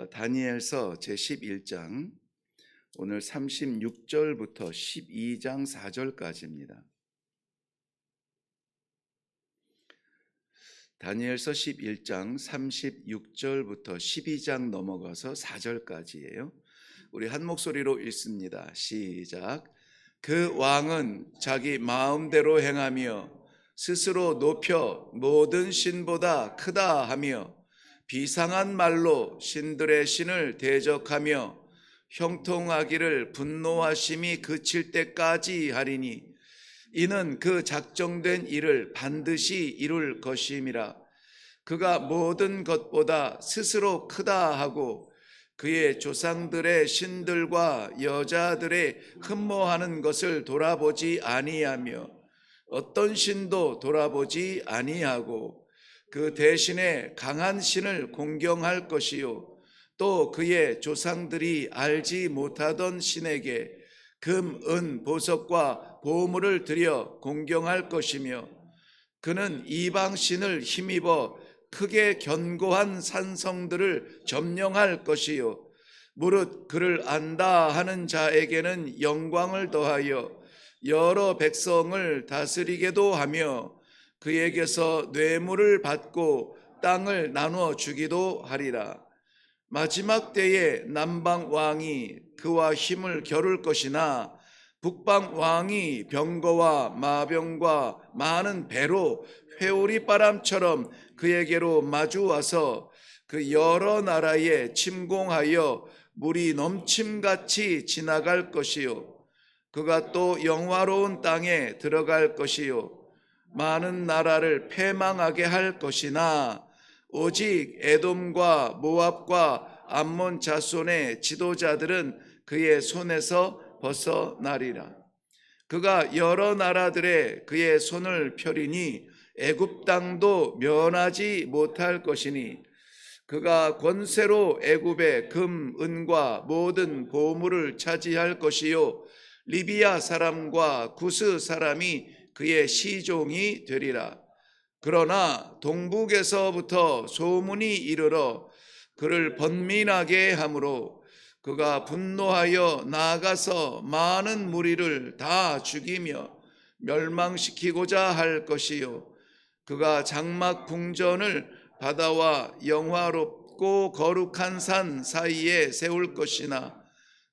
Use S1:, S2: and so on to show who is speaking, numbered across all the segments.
S1: 다니엘서 제11장 오늘 36절부터 12장 4절까지입니다. 다니엘서 11장 36절부터 12장 넘어가서 4절까지예요. 우리 한 목소리로 읽습니다. 시작. 그 왕은 자기 마음대로 행하며 스스로 높여 모든 신보다 크다 하며 비상한 말로 신들의 신을 대적하며 형통하기를 분노하심이 그칠 때까지 하리니 이는 그 작정된 일을 반드시 이룰 것임이라. 그가 모든 것보다 스스로 크다 하고 그의 조상들의 신들과 여자들의 흠모하는 것을 돌아보지 아니하며 어떤 신도 돌아보지 아니하고 그 대신에 강한 신을 공경할 것이요 또 그의 조상들이 알지 못하던 신에게 금, 은, 보석과 보물을 들여 공경할 것이며 그는 이방 신을 힘입어 크게 견고한 산성들을 점령할 것이요 무릇 그를 안다 하는 자에게는 영광을 더하여 여러 백성을 다스리게도 하며 그에게서 뇌물을 받고 땅을 나누어 주기도 하리라. 마지막 때에 남방 왕이 그와 힘을 겨룰 것이나 북방 왕이 병거와 마병과 많은 배로 회오리 바람처럼 그에게로 마주와서 그 여러 나라에 침공하여 물이 넘침같이 지나갈 것이요 그가 또 영화로운 땅에 들어갈 것이요 많은 나라를 패망하게 할 것이나 오직 에돔과 모압과 암몬 자손의 지도자들은 그의 손에서 벗어나리라. 그가 여러 나라들의 그의 손을 펴리니 애굽 땅도 면하지 못할 것이니 그가 권세로 애굽의 금, 은과 모든 보물을 차지할 것이요 리비아 사람과 구스 사람이 그의 시종이 되리라. 그러나 동북에서부터 소문이 이르러 그를 번민하게 하므로 그가 분노하여 나아가서 많은 무리를 다 죽이며 멸망시키고자 할 것이요 그가 장막 궁전을 바다와 영화롭고 거룩한 산 사이에 세울 것이나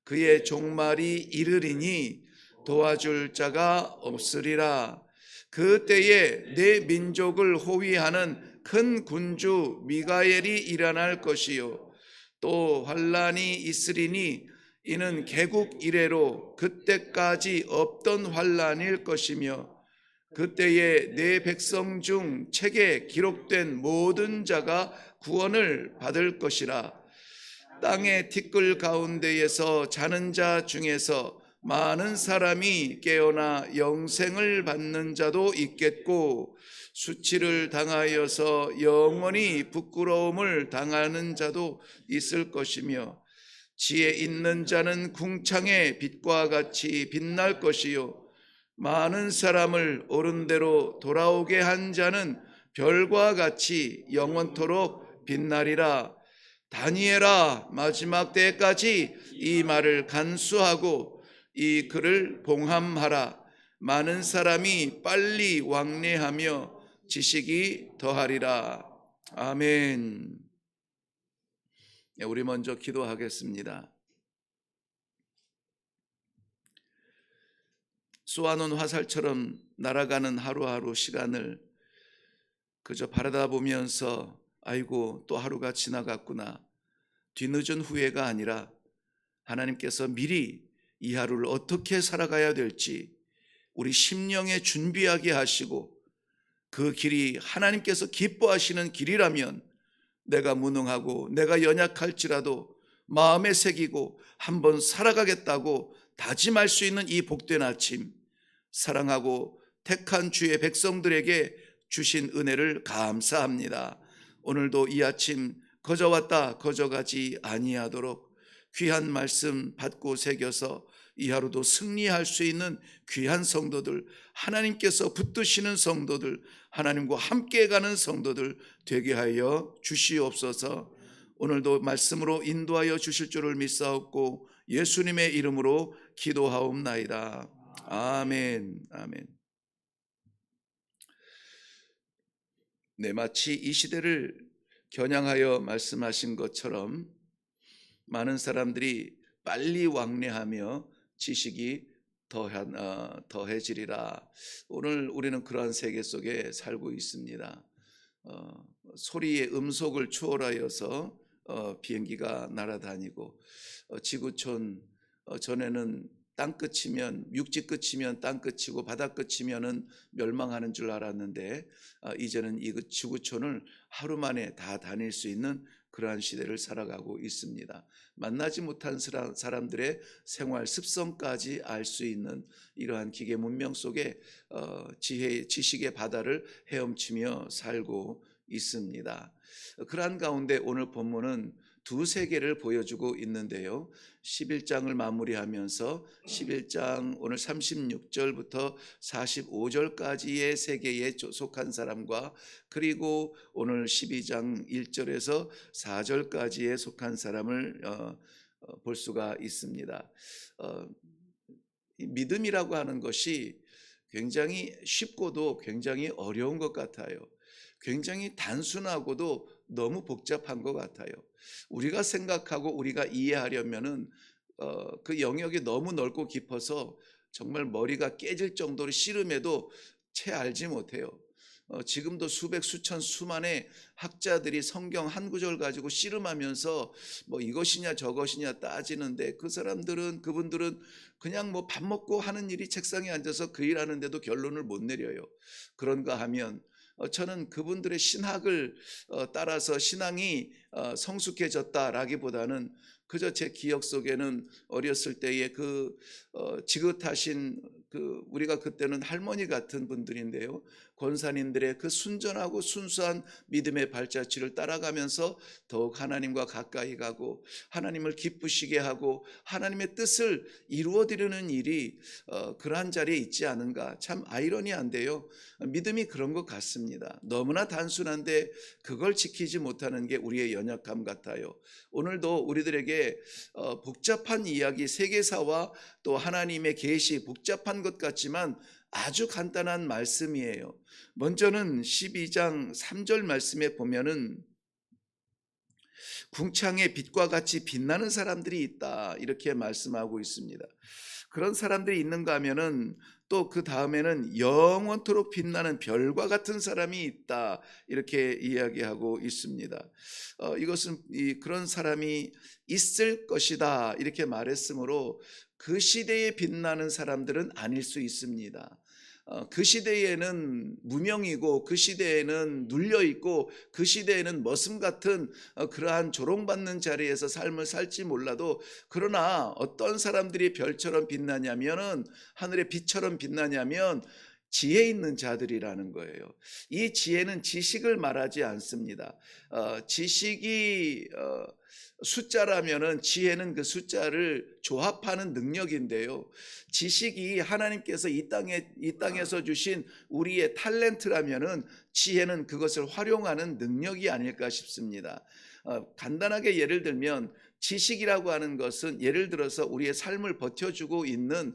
S1: 그의 종말이 이르리니 도와줄 자가 없으리라. 그때에 내 민족을 호위하는 큰 군주 미가엘이 일어날 것이요 또 환란이 있으리니 이는 개국 이래로 그때까지 없던 환란일 것이며 그때에 내 백성 중 책에 기록된 모든 자가 구원을 받을 것이라. 땅의 티끌 가운데에서 자는 자 중에서 많은 사람이 깨어나 영생을 받는 자도 있겠고 수치를 당하여서 영원히 부끄러움을 당하는 자도 있을 것이며 지혜 있는 자는 궁창의 빛과 같이 빛날 것이요 많은 사람을 옳은 대로 돌아오게 한 자는 별과 같이 영원토록 빛나리라. 다니엘아, 마지막 때까지 이 말을 간수하고 이 글을 봉함하라. 많은 사람이 빨리 왕래하며 지식이 더하리라. 아멘. 우리 먼저 기도하겠습니다. 쏘아놓은 화살처럼 날아가는 하루하루 시간을 그저 바라다 보면서 아이고 또 하루가 지나갔구나 뒤늦은 후회가 아니라 하나님께서 미리 이 하루를 어떻게 살아가야 될지 우리 심령에 준비하게 하시고 그 길이 하나님께서 기뻐하시는 길이라면 내가 무능하고 내가 연약할지라도 마음에 새기고 한번 살아가겠다고 다짐할 수 있는 이 복된 아침 사랑하고 택한 주의 백성들에게 주신 은혜를 감사합니다. 오늘도 이 아침 거저왔다 거저가지 아니하도록 귀한 말씀 받고 새겨서 이 하루도 승리할 수 있는 귀한 성도들, 하나님께서 붙드시는 성도들, 하나님과 함께 가는 성도들 되게 하여 주시옵소서. 오늘도 말씀으로 인도하여 주실 줄을 믿사옵고 예수님의 이름으로 기도하옵나이다. 아멘. 아멘. 네, 마치 이 시대를 겨냥하여 말씀하신 것처럼 많은 사람들이 빨리 왕래하며 지식이 더해지리라. 오늘 우리는 그러한 세계 속에 살고 있습니다. 소리의 음속을 초월하여서 비행기가 날아다니고 지구촌 전에는 땅 끝이면 육지 끝이면 땅 끝이고 바다 끝이면은 멸망하는 줄 알았는데 이제는 이 지구촌을 하루 만에 다 다닐 수 있는 그러한 시대를 살아가고 있습니다. 만나지 못한 사람들의 생활 습성까지 알 수 있는 이러한 기계 문명 속에 지식의 바다를 헤엄치며 살고 있습니다. 그러한 가운데 오늘 본문은 두 세계를 보여주고 있는데요. 11장을 마무리하면서 11장 오늘 36절부터 45절까지의 세계에 속한 사람과 그리고 오늘 12장 1절에서 4절까지에 속한 사람을 볼 수가 있습니다. 믿음이라고 하는 것이 굉장히 쉽고도 굉장히 어려운 것 같아요. 굉장히 단순하고도 너무 복잡한 것 같아요. 우리가 생각하고 우리가 이해하려면은 그 영역이 너무 넓고 깊어서 정말 머리가 깨질 정도로 씨름해도 채 알지 못해요. 지금도 수백 수천 수만의 학자들이 성경 한 구절 가지고 씨름하면서 뭐 이것이냐 저것이냐 따지는데 그분들은 그냥 뭐 밥 먹고 하는 일이 책상에 앉아서 그 일 하는데도 결론을 못 내려요. 그런가 하면 저는 그분들의 신학을 따라서 신앙이 성숙해졌다라기보다는 그저 제 기억 속에는 어렸을 때의 지긋하신 우리가 그때는 할머니 같은 분들인데요. 권사님들의 그 순전하고 순수한 믿음의 발자취를 따라가면서 더욱 하나님과 가까이 가고 하나님을 기쁘시게 하고 하나님의 뜻을 이루어드리는 일이 그러한 자리에 있지 않은가. 참 아이러니한데요. 믿음이 그런 것 같습니다. 너무나 단순한데 그걸 지키지 못하는 게 우리의 연약함 같아요. 오늘도 우리들에게 복잡한 이야기, 세계사와 또 하나님의 계시, 복잡한 것 같지만 아주 간단한 말씀이에요. 먼저는 12장 3절 말씀에 보면은 궁창에 빛과 같이 빛나는 사람들이 있다 이렇게 말씀하고 있습니다. 그런 사람들이 있는가 하면은 또 그 다음에는 영원토록 빛나는 별과 같은 사람이 있다 이렇게 이야기하고 있습니다. 이것은 그런 사람이 있을 것이다 이렇게 말했으므로 그 시대에 빛나는 사람들은 아닐 수 있습니다. 그 시대에는 무명이고 그 시대에는 눌려있고 그 시대에는 머슴 같은 그러한 조롱받는 자리에서 삶을 살지 몰라도 그러나 어떤 사람들이 별처럼 빛나냐면은 하늘의 빛처럼 빛나냐면 지혜 있는 자들이라는 거예요. 이 지혜는 지식을 말하지 않습니다. 지식이 숫자라면은 지혜는 그 숫자를 조합하는 능력인데요. 지식이 하나님께서 이 땅에서 주신 우리의 탤런트라면은 지혜는 그것을 활용하는 능력이 아닐까 싶습니다. 간단하게 예를 들면 지식이라고 하는 것은 예를 들어서 우리의 삶을 버텨주고 있는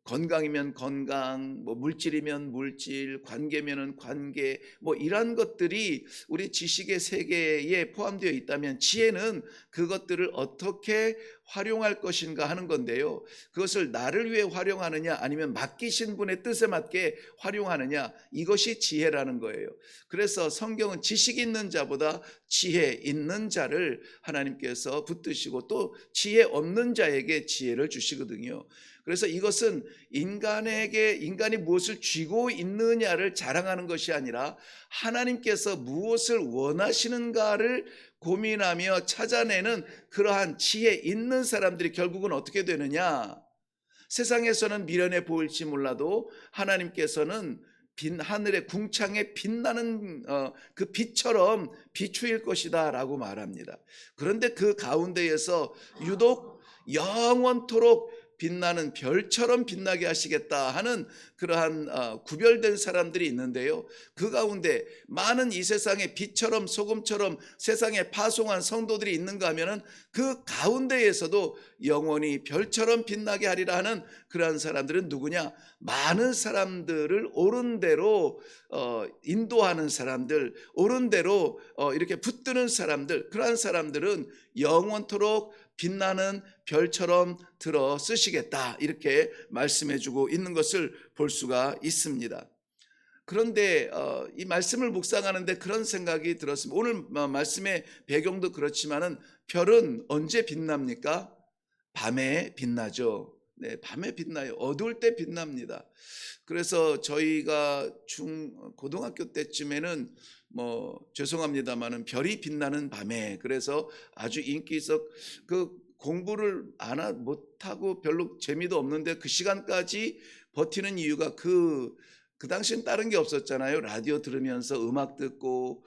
S1: 건강이면 건강, 물질이면 물질, 관계면은 관계, 이런 것들이 우리 지식의 세계에 포함되어 있다면 지혜는 그것들을 어떻게 활용할 것인가 하는 건데요. 그것을 나를 위해 활용하느냐 아니면 맡기신 분의 뜻에 맞게 활용하느냐 이것이 지혜라는 거예요. 그래서 성경은 지식 있는 자보다 지혜 있는 자를 하나님께서 붙드시고 또 지혜 없는 자에게 지혜를 주시거든요. 그래서 이것은 인간이 무엇을 쥐고 있느냐를 자랑하는 것이 아니라 하나님께서 무엇을 원하시는가를 고민하며 찾아내는 그러한 지혜 있는 사람들이 결국은 어떻게 되느냐? 세상에서는 미련해 보일지 몰라도 하나님께서는 하늘의 궁창에 빛나는 그 빛처럼 비추일 것이다 라고 말합니다. 그런데 그 가운데에서 유독 영원토록 빛나는 별처럼 빛나게 하시겠다 하는 그러한 구별된 사람들이 있는데요. 그 가운데 많은 이 세상의 빛처럼 소금처럼 세상에 파송한 성도들이 있는가 하면은 그 가운데에서도 영원히 별처럼 빛나게 하리라 하는 그러한 사람들은 누구냐? 많은 사람들을 옳은 대로 인도하는 사람들, 옳은 대로 이렇게 붙드는 사람들, 그러한 사람들은 영원토록 빛나는 별처럼 들어 쓰시겠다, 이렇게 말씀해 주고 있는 것을 볼 수가 있습니다. 그런데 이 말씀을 묵상하는데 그런 생각이 들었습니다. 오늘 말씀의 배경도 그렇지만은 별은 언제 빛납니까? 밤에 빛나죠. 네, 밤에 빛나요. 어두울 때 빛납니다. 그래서 저희가 고등학교 때쯤에는 죄송합니다만은 별이 빛나는 밤에, 그래서 아주 인기 있어 그 공부를 못하고 별로 재미도 없는데 그 시간까지 버티는 이유가 그 당시엔 다른 게 없었잖아요. 라디오 들으면서 음악 듣고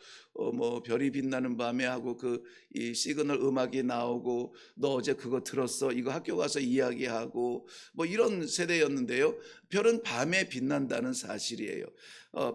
S1: 별이 빛나는 밤에 하고 이 시그널 음악이 나오고 너 어제 그거 들었어? 이거 학교 가서 이야기하고 이런 세대였는데요. 별은 밤에 빛난다는 사실이에요.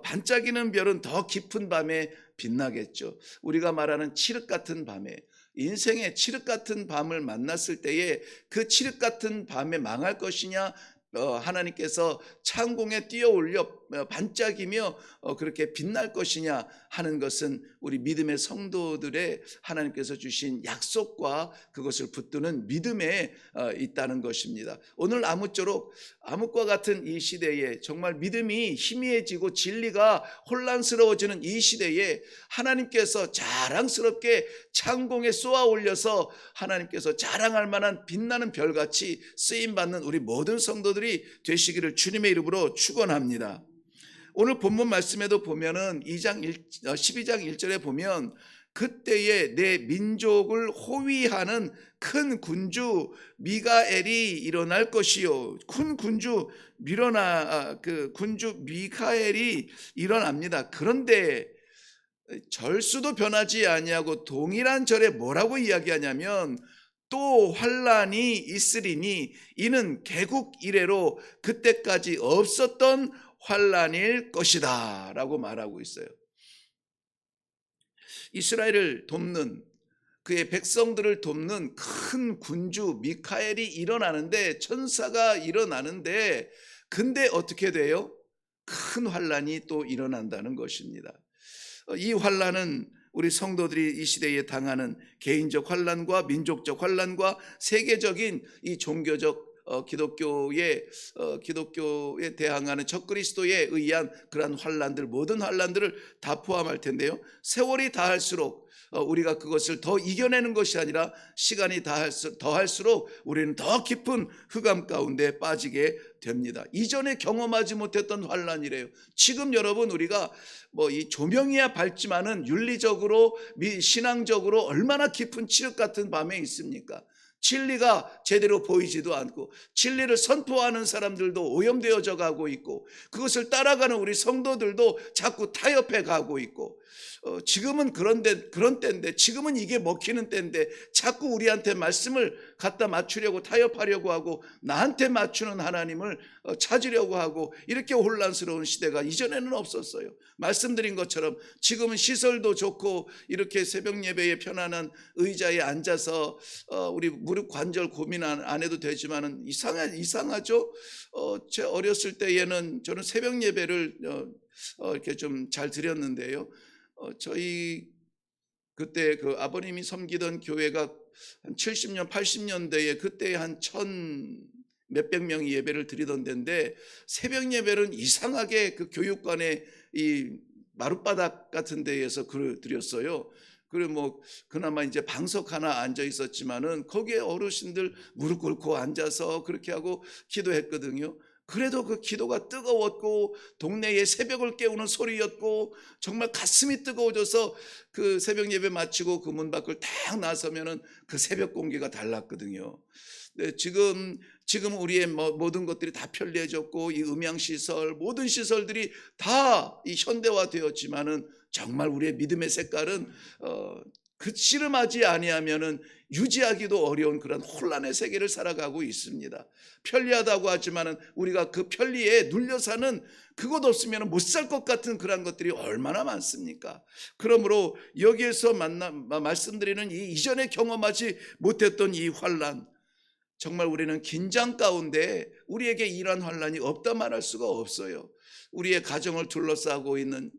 S1: 반짝이는 별은 더 깊은 밤에 빛나겠죠. 우리가 말하는 칠흑 같은 밤에, 인생의 칠흑 같은 밤을 만났을 때에 그 칠흑 같은 밤에 망할 것이냐, 하나님께서 창공에 뛰어 올려 반짝이며 그렇게 빛날 것이냐 하는 것은 우리 믿음의 성도들의 하나님께서 주신 약속과 그것을 붙드는 믿음에 있다는 것입니다. 오늘 아무쪼록 암흑과 같은 이 시대에 정말 믿음이 희미해지고 진리가 혼란스러워지는 이 시대에 하나님께서 자랑스럽게 창공에 쏘아 올려서 하나님께서 자랑할 만한 빛나는 별같이 쓰임받는 우리 모든 성도들이 되시기를 주님의 이름으로 축원합니다. 오늘 본문 말씀에도 보면은 12장 1절에 보면 그때에 내 민족을 호위하는 큰 군주 미가엘이 일어날 것이요. 큰 군주 군주 미카엘이 일어납니다. 그런데 절수도 변하지 아니하고 동일한 절에 뭐라고 이야기하냐면 또 환란이 있으리니 이는 개국 이래로 그때까지 없었던 환란일 것이다 라고 말하고 있어요. 이스라엘을 돕는, 그의 백성들을 돕는 큰 군주 미카엘이 일어나는데, 천사가 일어나는데, 근데 어떻게 돼요? 큰 환란이 또 일어난다는 것입니다. 이 환란은 우리 성도들이 이 시대에 당하는 개인적 환란과 민족적 환란과 세계적인 이 종교적 기독교에 대항하는 적그리스도에 의한 그러한 환란들, 모든 환란들을 다 포함할 텐데요. 세월이 다할수록 우리가 그것을 더 이겨내는 것이 아니라 시간이 더할수록 우리는 더 깊은 흑암 가운데 빠지게 됩니다. 이전에 경험하지 못했던 환란이래요. 지금 여러분 우리가 이 조명이야 밝지만은 윤리적으로 신앙적으로 얼마나 깊은 칠흑 같은 밤에 있습니까? 진리가 제대로 보이지도 않고 진리를 선포하는 사람들도 오염되어져 가고 있고 그것을 따라가는 우리 성도들도 자꾸 타협해 가고 있고 지금은 그런 때인데, 지금은 이게 먹히는 때인데 자꾸 우리한테 말씀을 갖다 맞추려고 타협하려고 하고 나한테 맞추는 하나님을 찾으려고 하고, 이렇게 혼란스러운 시대가 이전에는 없었어요. 말씀드린 것처럼 지금은 시설도 좋고 이렇게 새벽 예배에 편안한 의자에 앉아서 우리 무릎 관절 고민 안 해도 되지만은 이상하죠. 제 어렸을 때에는 저는 새벽 예배를 이렇게 좀 잘 드렸는데요. 저희 그때 그 아버님이 섬기던 교회가 한 70년, 80년대에 그때 한 1,000 몇백 명이 예배를 드리던 데인데 새벽 예배는 이상하게 그 교육관의 이 마룻바닥 같은 데에서 드렸어요. 그리고 그나마 이제 방석 하나 앉아 있었지만은 거기에 어르신들 무릎 꿇고 앉아서 그렇게 하고 기도했거든요. 그래도 그 기도가 뜨거웠고 동네의 새벽을 깨우는 소리였고 정말 가슴이 뜨거워져서 그 새벽 예배 마치고 그 문 밖을 딱 나서면은 그 새벽 공기가 달랐거든요. 네, 지금 우리의 모든 것들이 다 편리해졌고 이 음향시설, 모든 시설들이 다 이 현대화되었지만은 정말 우리의 믿음의 색깔은 그 씨름하지 아니하면은 유지하기도 어려운 그런 혼란의 세계를 살아가고 있습니다. 편리하다고 하지만은 우리가 그 편리에 눌려 사는, 그것 없으면 못 살 것 같은 그런 것들이 얼마나 많습니까? 그러므로 여기에서 말씀드리는 이 이전에 경험하지 못했던 이 환란, 정말 우리는 긴장 가운데 우리에게 이러한 환란이 없다 말할 수가 없어요. 우리의 가정을 둘러싸고 있는,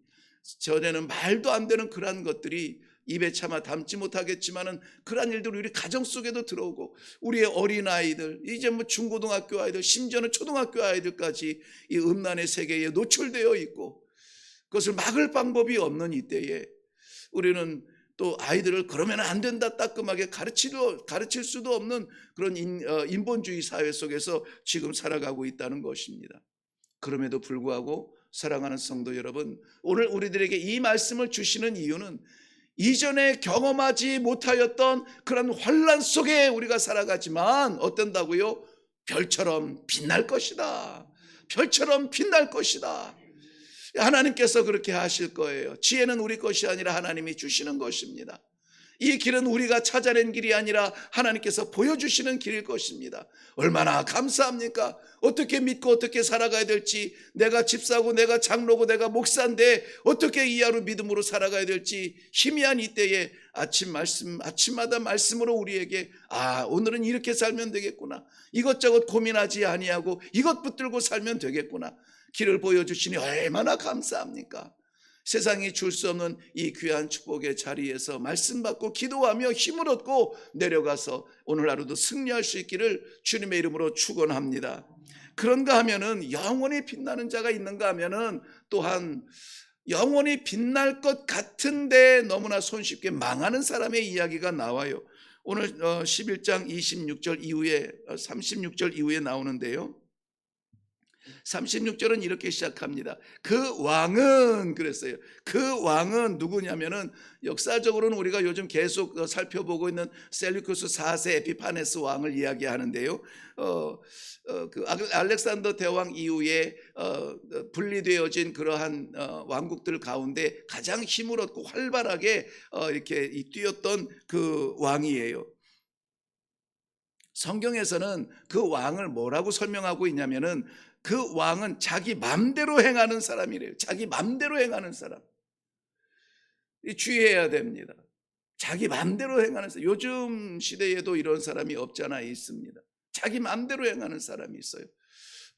S1: 전에는 말도 안 되는 그러한 것들이 입에 차마 담지 못하겠지만은 그러한 일들이 우리 가정 속에도 들어오고, 우리의 어린아이들, 이제 뭐 중고등학교 아이들, 심지어는 초등학교 아이들까지 이 음란의 세계에 노출되어 있고, 그것을 막을 방법이 없는 이때에 우리는 또 아이들을 그러면 안 된다 따끔하게 가르칠 수도 없는 그런 인본주의 사회 속에서 지금 살아가고 있다는 것입니다. 그럼에도 불구하고 사랑하는 성도 여러분, 오늘 우리들에게 이 말씀을 주시는 이유는 이전에 경험하지 못하였던 그런 환란 속에 우리가 살아가지만 어떤다고요? 별처럼 빛날 것이다. 별처럼 빛날 것이다. 하나님께서 그렇게 하실 거예요. 지혜는 우리 것이 아니라 하나님이 주시는 것입니다. 이 길은 우리가 찾아낸 길이 아니라 하나님께서 보여주시는 길일 것입니다. 얼마나 감사합니까? 어떻게 믿고 어떻게 살아가야 될지, 내가 집사고 내가 장로고 내가 목사인데 어떻게 이 하루 믿음으로 살아가야 될지 희미한 이때에 아침마다 말씀으로 우리에게 오늘은 이렇게 살면 되겠구나, 이것저것 고민하지 아니하고 이것 붙들고 살면 되겠구나, 길을 보여주시니 얼마나 감사합니까? 세상이 줄 수 없는 이 귀한 축복의 자리에서 말씀 받고 기도하며 힘을 얻고 내려가서 오늘 하루도 승리할 수 있기를 주님의 이름으로 축원합니다. 그런가 하면은 영원히 빛나는 자가 있는가 하면은 또한 영원히 빛날 것 같은데 너무나 손쉽게 망하는 사람의 이야기가 나와요. 오늘 11장 26절 이후에 36절 이후에 나오는데요. 36절은 이렇게 시작합니다. 그 왕은, 그랬어요. 그 왕은 누구냐면은 역사적으로는 우리가 요즘 계속 살펴보고 있는 셀루쿠스 4세 에피파네스 왕을 이야기하는데요. 그 알렉산더 대왕 이후에 분리되어진 그러한 왕국들 가운데 가장 힘을 얻고 활발하게 이렇게 뛰었던 그 왕이에요. 성경에서는 그 왕을 뭐라고 설명하고 있냐면은 그 왕은 자기 맘대로 행하는 사람이래요. 자기 맘대로 행하는 사람. 주의해야 됩니다. 자기 맘대로 행하는 사람. 요즘 시대에도 이런 사람이 없잖아 있습니다. 자기 맘대로 행하는 사람이 있어요.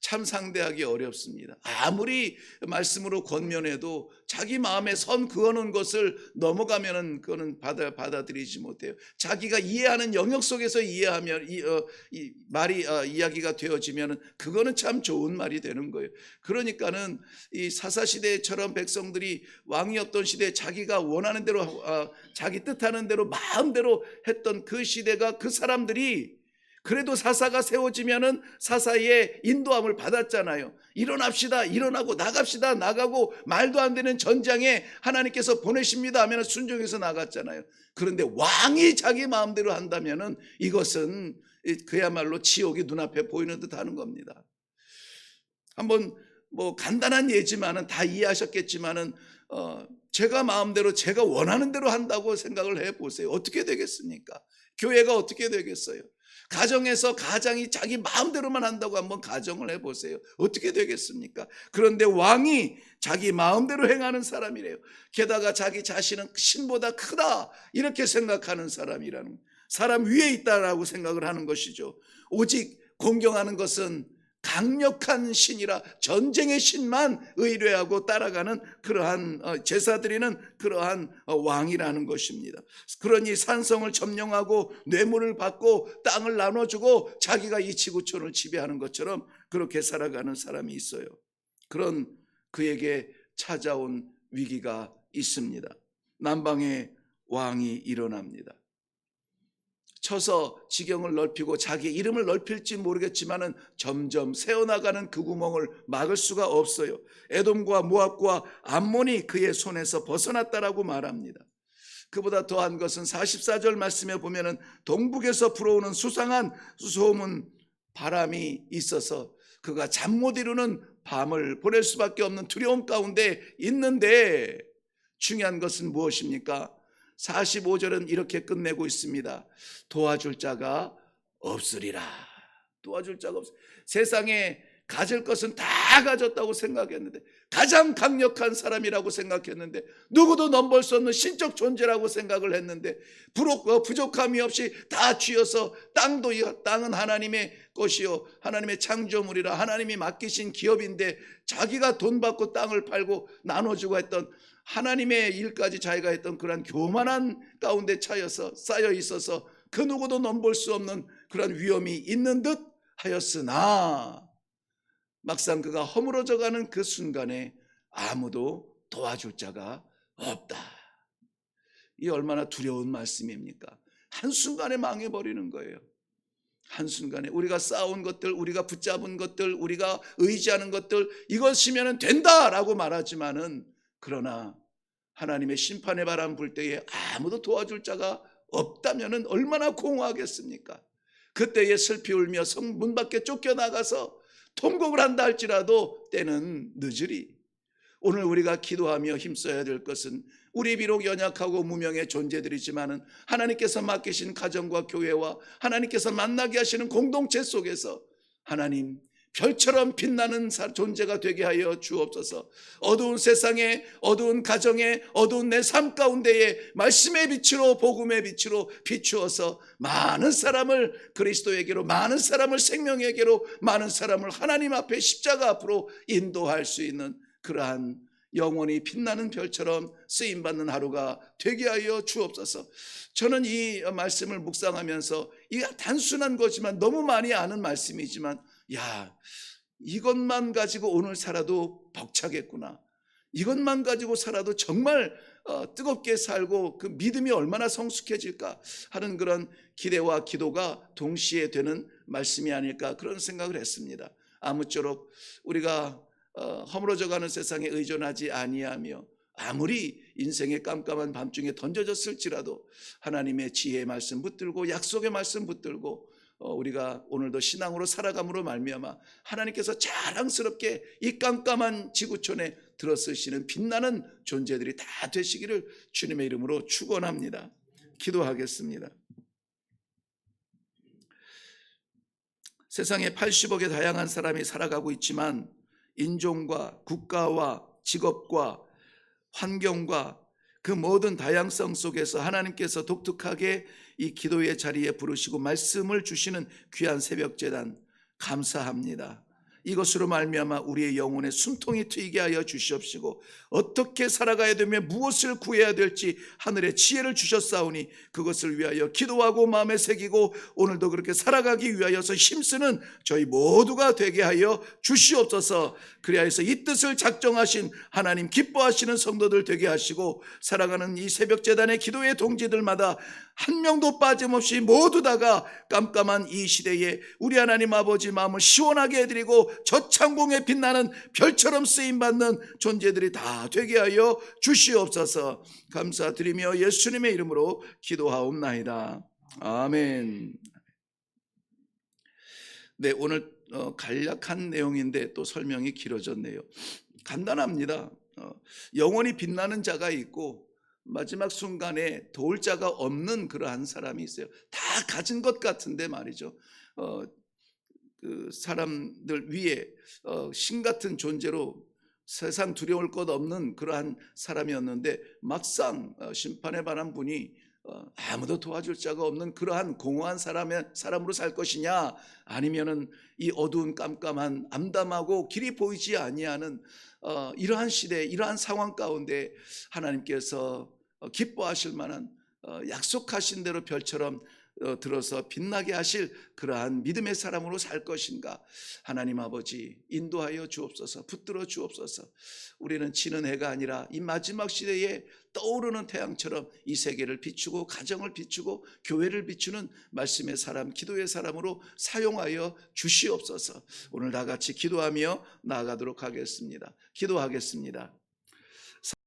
S1: 참 상대하기 어렵습니다. 아무리 말씀으로 권면해도 자기 마음에 선 그어놓은 것을 넘어가면은 그거는 받아들이지 못해요. 자기가 이해하는 영역 속에서 이해하면 이 말이 이야기가 되어지면은 그거는 참 좋은 말이 되는 거예요. 그러니까는 이 사사 시대처럼 백성들이 왕이 없던 시대에 자기가 원하는 대로 자기 뜻하는 대로 마음대로 했던 그 시대가, 그 사람들이 그래도 사사가 세워지면은 사사의 인도함을 받았잖아요. 일어납시다, 일어나고 나갑시다, 나가고 말도 안 되는 전장에 하나님께서 보내십니다 하면 순종해서 나갔잖아요. 그런데 왕이 자기 마음대로 한다면은 이것은 그야말로 지옥이 눈앞에 보이는 듯 하는 겁니다. 한번 뭐 간단한 예지만은 다 이해하셨겠지만은 제가 마음대로 제가 원하는 대로 한다고 생각을 해보세요. 어떻게 되겠습니까? 교회가 어떻게 되겠어요? 가정에서 가장이 자기 마음대로만 한다고 한번 가정을 해보세요. 어떻게 되겠습니까? 그런데 왕이 자기 마음대로 행하는 사람이래요. 게다가 자기 자신은 신보다 크다 이렇게 생각하는 사람이라는, 사람 위에 있다라고 생각을 하는 것이죠. 오직 공경하는 것은 강력한 신이라 전쟁의 신만 의뢰하고 따라가는 그러한 제사 드리는 그러한 왕이라는 것입니다. 그러니 산성을 점령하고 뇌물을 받고 땅을 나눠주고 자기가 이 지구촌을 지배하는 것처럼 그렇게 살아가는 사람이 있어요. 그런 그에게 찾아온 위기가 있습니다. 남방의 왕이 일어납니다. 쳐서 지경을 넓히고 자기 이름을 넓힐지 모르겠지만은 점점 새어나가는 그 구멍을 막을 수가 없어요. 에돔과 모압과 암몬이 그의 손에서 벗어났다라고 말합니다. 그보다 더한 것은 44절 말씀에 보면은 동북에서 불어오는 수상한 소문 바람이 있어서 그가 잠 못 이루는 밤을 보낼 수밖에 없는 두려움 가운데 있는데, 중요한 것은 무엇입니까? 45절은 이렇게 끝내고 있습니다. 도와줄 자가 없으리라. 도와줄 자가 없어. 세상에 가질 것은 다 가졌다고 생각했는데, 가장 강력한 사람이라고 생각했는데, 누구도 넘볼 수 없는 신적 존재라고 생각을 했는데, 부족함이 없이 다 쥐어서 땅은 하나님의 것이요 하나님의 창조물이라 하나님이 맡기신 기업인데, 자기가 돈 받고 땅을 팔고 나눠주고 했던 하나님의 일까지 자기가 했던 그런 교만한 가운데 쌓여 있어서 그 누구도 넘볼 수 없는 그런 위험이 있는 듯 하였으나, 막상 그가 허물어져가는 그 순간에 아무도 도와줄 자가 없다. 이 얼마나 두려운 말씀입니까? 한순간에 망해버리는 거예요. 한순간에 우리가 쌓아온 것들, 우리가 붙잡은 것들, 우리가 의지하는 것들, 이것이면 된다라고 말하지만은, 그러나 하나님의 심판의 바람 불 때에 아무도 도와줄 자가 없다면 얼마나 공허하겠습니까? 그때에 슬피 울며 성문 밖에 쫓겨나가서 통곡을 한다 할지라도 때는 늦으리. 오늘 우리가 기도하며 힘써야 될 것은, 우리 비록 연약하고 무명의 존재들이지만은 하나님께서 맡기신 가정과 교회와 하나님께서 만나게 하시는 공동체 속에서 하나님, 별처럼 빛나는 존재가 되게 하여 주옵소서. 어두운 세상에, 어두운 가정에, 어두운 내 삶 가운데에 말씀의 빛으로, 복음의 빛으로 비추어서 많은 사람을 그리스도에게로, 많은 사람을 생명에게로, 많은 사람을 하나님 앞에 십자가 앞으로 인도할 수 있는 그러한 영원히 빛나는 별처럼 쓰임받는 하루가 되게 하여 주옵소서. 저는 이 말씀을 묵상하면서, 이 단순한 거지만 너무 많이 아는 말씀이지만, 이것만 가지고 오늘 살아도 벅차겠구나, 이것만 가지고 살아도 정말 뜨겁게 살고 그 믿음이 얼마나 성숙해질까 하는 그런 기대와 기도가 동시에 되는 말씀이 아닐까, 그런 생각을 했습니다. 아무쪼록 우리가 허물어져가는 세상에 의존하지 아니하며, 아무리 인생의 깜깜한 밤중에 던져졌을지라도 하나님의 지혜의 말씀 붙들고, 약속의 말씀 붙들고, 우리가 오늘도 신앙으로 살아감으로 말미암아 하나님께서 자랑스럽게 이 깜깜한 지구촌에 들어서시는 빛나는 존재들이 다 되시기를 주님의 이름으로 축원합니다. 기도하겠습니다. 세상에 80억의 다양한 사람이 살아가고 있지만, 인종과 국가와 직업과 환경과 그 모든 다양성 속에서 하나님께서 독특하게 이 기도의 자리에 부르시고 말씀을 주시는 귀한 새벽제단 감사합니다. 이것으로 말미암아 우리의 영혼에 숨통이 트이게 하여 주시옵시고, 어떻게 살아가야 되며 무엇을 구해야 될지 하늘의 지혜를 주셨사오니 그것을 위하여 기도하고 마음에 새기고 오늘도 그렇게 살아가기 위하여서 힘쓰는 저희 모두가 되게 하여 주시옵소서. 그리하여서 이 뜻을 작정하신 하나님, 기뻐하시는 성도들 되게 하시고, 살아가는 이 새벽제단의 기도의 동지들마다 한 명도 빠짐없이 모두 다가 깜깜한 이 시대에 우리 하나님 아버지 마음을 시원하게 해드리고 저창공에 빛나는 별처럼 쓰임받는 존재들이 다 되게 하여 주시옵소서. 감사드리며 예수님의 이름으로 기도하옵나이다. 아멘. 네, 오늘 간략한 내용인데 또 설명이 길어졌네요. 간단합니다. 영원히 빛나는 자가 있고 마지막 순간에 도울 자가 없는 그러한 사람이 있어요. 다 가진 것 같은데 말이죠. 그 사람들 위에 신 같은 존재로 세상 두려울 것 없는 그러한 사람이었는데, 막상 심판의 바람 분이 아무도 도와줄 자가 없는 그러한 공허한 사람으로 살 것이냐, 아니면은 이 어두운 깜깜한 암담하고 길이 보이지 아니하는 이러한 시대, 이러한 상황 가운데 하나님께서 기뻐하실 만한 약속하신 대로 별처럼 들어서 빛나게 하실 그러한 믿음의 사람으로 살 것인가, 하나님 아버지 인도하여 주옵소서. 붙들어 주옵소서. 우리는 지는 해가 아니라 이 마지막 시대에 떠오르는 태양처럼 이 세계를 비추고 가정을 비추고 교회를 비추는 말씀의 사람, 기도의 사람으로 사용하여 주시옵소서. 오늘 다 같이 기도하며 나아가도록 하겠습니다. 기도하겠습니다.